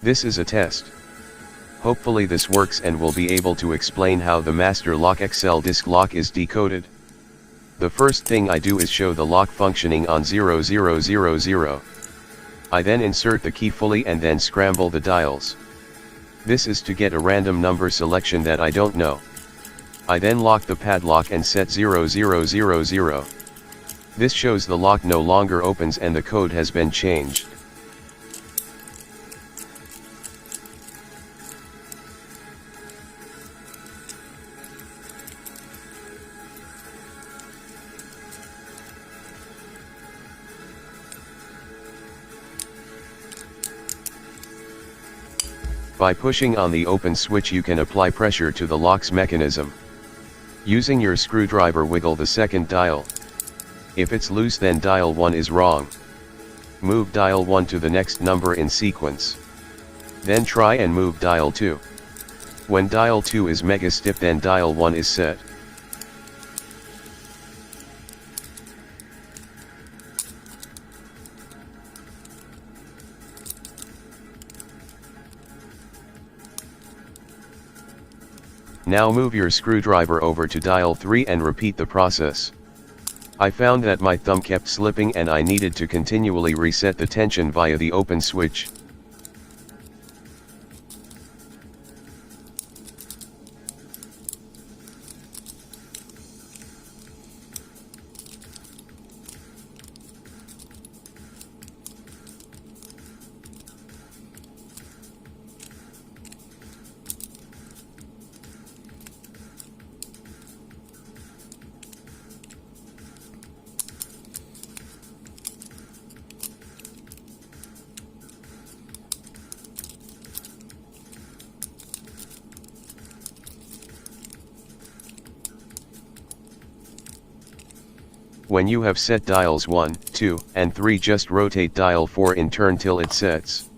This is a test. Hopefully this works and we'll be able to explain how the Masterlock Excell disk lock is decoded. The first thing I do is show the lock functioning on 0000. I then insert the key fully and then scramble the dials. This is to get a random number selection that I don't know. I then lock the padlock and set 0000. This shows the lock no longer opens and the code has been changed. By pushing on the open switch you can apply pressure to the lock's mechanism. Using your screwdriver wiggle the second dial. If it's loose then dial 1 is wrong. Move dial 1 to the next number in sequence. Then try and move dial 2. When dial 2 is mega stiff then dial 1 is set. Now move your screwdriver over to dial 3 and repeat the process. I found that my thumb kept slipping and I needed to continually reset the tension via the open switch. When you have set dials 1, 2, and 3 just rotate dial 4 in turn till it sets.